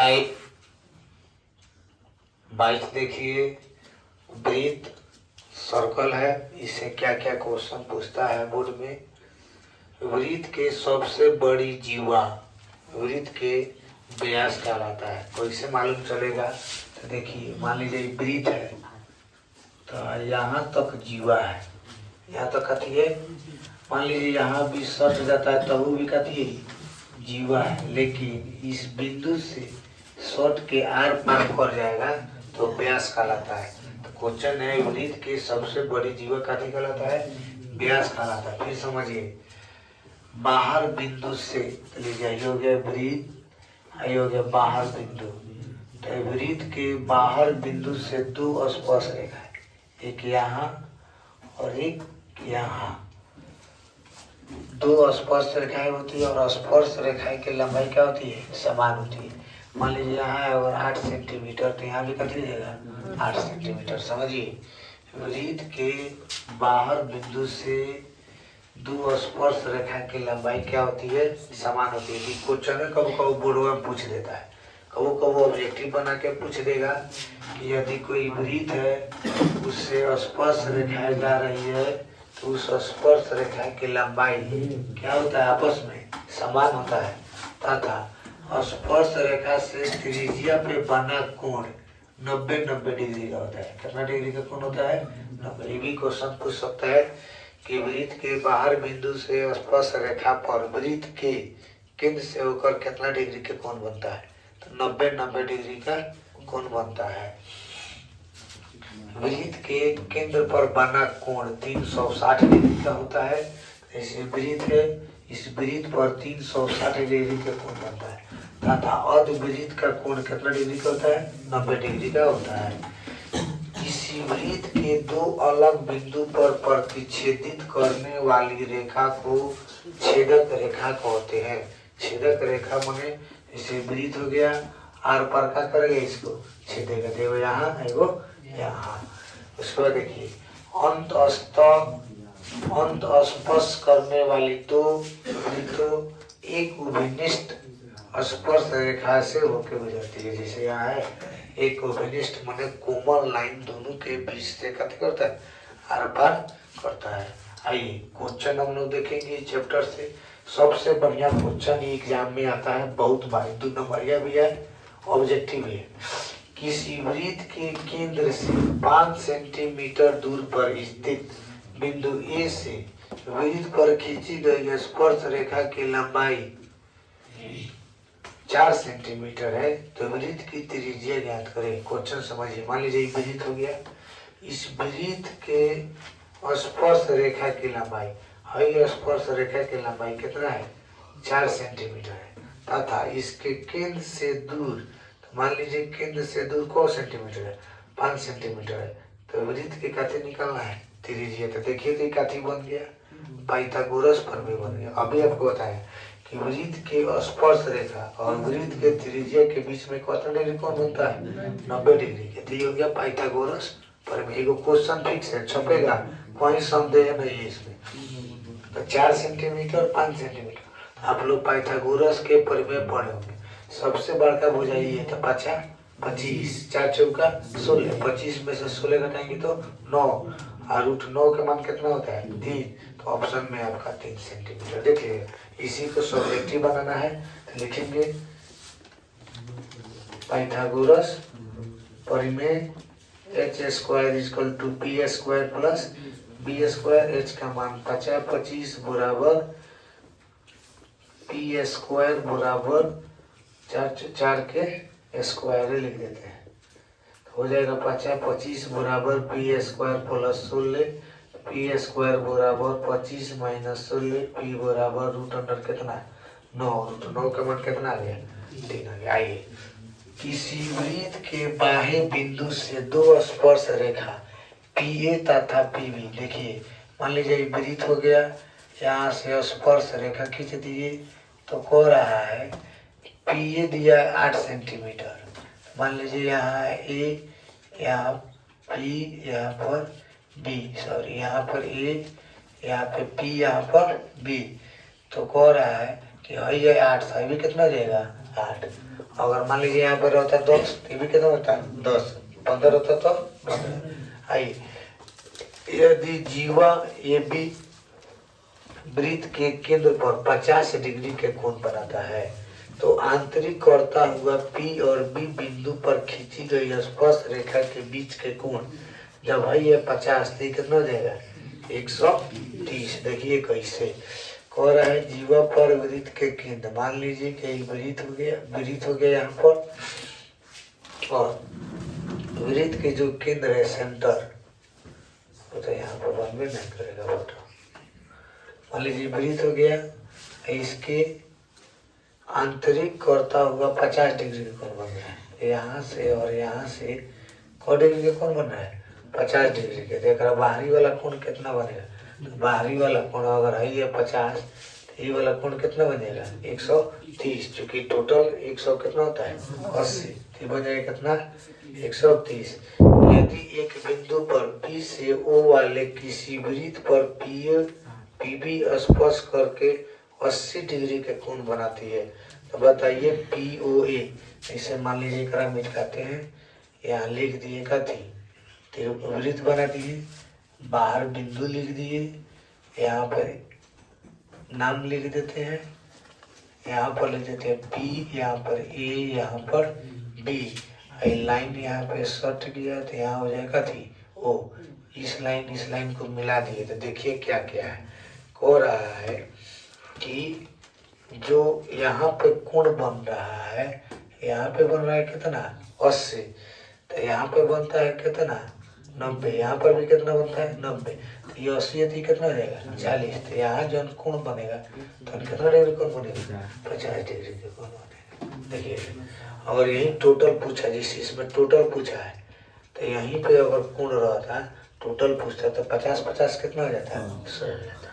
Type 22 देखिए, वृत्त circle है। इससे क्या क्या क्वेश्चन पूछता है बोर्ड में। वृत्त के सबसे बड़ी जीवा वृत्त के व्यास कहलाता है। कैसे मालूम चलेगा? तो देखिए, मान लीजिए वृत्त है तो यहाँ तक जीवा है, यहाँ तक कथी है? मान लीजिए यहाँ भी सट जाता है तब वो भी कथी है? जीवा है। लेकिन इस बिंदु से सट के आर पार कर जाएगा तो व्यास कहलाता है। तो क्वेश्चन है, वृत्त के सबसे बड़ी जीवा कथी कहलाता है? व्यास कहलाता है। फिर समझिए, बाहर बिंदु से लीजिए, ये हो गया वृत्त, ये हो गया बाहर बिंदु। तो वृत्त के बाहर बिंदु से दो स्पर्श रेखा है, एक यहाँ और एक यहाँ। दो स्पर्श रेखाएं होती है और स्पर्श रेखाएं की लंबाई क्या होती है? समान होती है। मान लीजिए यहाँ है अगर 8 सेंटीमीटर तो यहाँ भी कितनी देगा? 8 सेंटीमीटर। समझिए, वृत्त के बाहर बिंदु से दो स्पर्श रेखा की लंबाई क्या होती है? समान होती है। क्वेश्चन है कब कब बोर्ड में पूछ देता है, कब कब ऑब्जेक्टिव बना के पूछ देगा कि यदि कोई वृत्त है उससे स्पर्श रेखाएं जा रही है तो उस स्पर्श रेखा की लंबाई क्या होता है? आपस में समान होता है। तथा स्पर्श रेखा से त्रिज्या पे बना कोण 90 डिग्री का होता है। कितना डिग्री का कोण होता है? 90। ये भी क्वेश्चन पूछ सकता है कि वृत्त के बाहर बिंदु से स्पर्श रेखा पर वृत्त के केंद्र से होकर कितना डिग्री का कोण बनता है? तो 90 डिग्री का कोण बनता है। वृत्त के केंद्र पर बना कोण 360 डिग्री का होता है। जैसे वृत्त है, इस वृत्त पर 360 डिग्री का कोण बनता है। तथा अर्धवृत्त का कोण कितना डिग्री का होता है? 90 डिग्री का होता है। इसी वृत्त के दो अलग बिंदु पर प्रतिच्छेदित करने वाली रेखा को छेदक रेखा कहते हैं। छेदक रेखा माने जैसे वृत्त हो गया, आर पार का करेगा, इसको छेदेगा। देखो यहाँ एगो यहाँ। उसके बाद देखिए, अंत स्पर्श करने वाली दो वृत्तों एक उभयनिष्ठ स्पर्श रेखा से होके गुजरती है। जैसे यहाँ है एक उभयनिष्ठ माने कोमल लाइन दोनों के बीच से कट करता है, आर पार करता है। आइए क्वेश्चन हम लोग देखेंगे इस चैप्टर से। सबसे बढ़िया क्वेश्चन एग्जाम में आता है, बहुत बार 2 नंबरिया भी है, ऑब्जेक्टिव भी है। किसी वृत्त के केंद्र से 5 सेंटीमीटर दूर पर स्थित बिंदु ए से वृत्त पर खींची गई स्पर्श रेखा की लंबाई 4 सेंटीमीटर है तो वृत्त की त्रिज्या ज्ञात करें। क्वेश्चन समझिए, मान लीजिए वृत्त हो गया, इस वृत्त के स्पर्श रेखा की लंबाई, हई स्पर्श रेखा की लंबाई कितना है? 4 सेंटीमीटर है। तथा इसके केंद्र से दूर, तो मान लीजिए केंद्र से दूर कौ सेंटीमीटर है? 5 सेंटीमीटर है। तो वृत्त की काठी निकालना है त्रिज्या। तो देखिए तो काठी बन गया, पाइथागोरस प्रमेय बन गया। अभी आपको बताएं कि वृत्त के स्पर्श रेखा और वृत्त के त्रिज्या के बीच में कितना डिग्री कोण बनता है? 90 डिग्री के। तो ये हो गया पाइथागोरस प्रमेय। एगो क्वेश्चन फिक्स है, छपेगा, कोई संदेह नहीं है इसमें। तो 4 सेंटीमीटर 5 सेंटीमीटर आप लोग पाइथागोरस के प्रमेय पढ़े होंगे। सबसे बड़का भुजा ये है, तो 25, 4 चौका 16, 25 में से 16 घटाएंगे तो 9, और √9 का मान कितना होता है? 3। तो ऑप्शन में आपका 3 सेंटीमीटर। देखिए इसी को सब्जेक्टिव बनाना है तो लिखेंगे पाइथागोरस प्रमेय h² = p² + b²। h का मान 50, 25 बराबर p² बराबर 4 के स्क्वायर लिख देते हैं। हो जाएगा 50, 25 बराबर p² + 16, p² बराबर 25 - 16, p बराबर √अंडर कितना? 9। √9 का मान कितना आ गया? 3 आ गया। आइए, किसी वृत्त के बाह्य बिंदु से दो स्पर्श रेखा PA तथा PB, देखिए मान लीजिए वृत्त हो गया, यहाँ से स्पर्श रेखा खींच दीजिए तो कह रहा है PA दिया 8 सेंटीमीटर। मान लीजिए यहाँ A, यहाँ P, यहाँ पर B, सॉरी यहाँ पर A, यहाँ पे P, यहाँ पर B। तो कह रहा है कि हई 8 था, भी कितना जाएगा? 8। अगर मान लीजिए यहाँ पर होता 10 तो ये भी कितना होता 10, 15 होता तो 15। आइए, यदि जीवा ए बी वृत्त के केंद्र पर 50 डिग्री के कोण बनाता है तो आंतरिक करता हुआ P और B बिंदु पर खींची गई स्पर्श रेखा के बीच के कोण जब है ये 50 तो कितना हो जाएगा 130। देखिए कैसे कह रहा है, जीवा पर वृत्त के केंद्र, मान लीजिए कि एक वृत्त हो गया यहाँ पर, और वृत्त के जो केंद्र है सेंटर वो तो यहाँ पर बनबे नहीं करेगा फोटो। मान लीजिए वृत्त हो गया, इसके आंतरिक करता हुआ 50 डिग्री का कोण बन रहा है, यहाँ से और यहाँ से क डिग्री का कोण बन रहा है 50 डिग्री के। देख रहा बाहरी वाला कोण कितना बनेगा, तो बाहरी वाला कोण अगर है ये 50 तो ये वाला कोण कितना बनेगा 130, चूंकि टोटल 100 कितना होता है 80, तो बन जाएगा कितना 130। यदि एक बिंदु पर B से O वाले किसी वृत्त पर PB स्पर्श करके 80 डिग्री के कोण बनाती है तो बताइए POA। इसे मान लीजिए करा मिटाते हैं, यहाँ लिख दिए कथी वृत्त बना दिए, बाहर बिंदु लिख दिए, यहाँ पर नाम लिख देते हैं, यहाँ पर लिख देते हैं P, यहाँ पर A, यहाँ पर B। लाइन यहाँ पे सट गया तो यहाँ हो जाएगा थी O। इस लाइन को मिला दिए तो देखिए क्या क्या है, हो रहा है कि जो यहाँ पे कोण बन रहा है, यहाँ पे बन रहा है कितना 80, तो यहाँ पे बनता है कितना 90, यहाँ पर भी कितना बनता है 90, तो ये 80 यदि कितना हो जाएगा 40, तो यहाँ जो कोण बनेगा तो कितना डिग्री कोण बनेगा 50 डिग्री के कोण बनेगा। देखिए अगर यही टोटल पूछा, जिस इसमें टोटल पूछा है तो यहीं पे अगर कोण रहता टोटल पूछता तो 50-50 कितना हो जाता है 100 हो जाता है।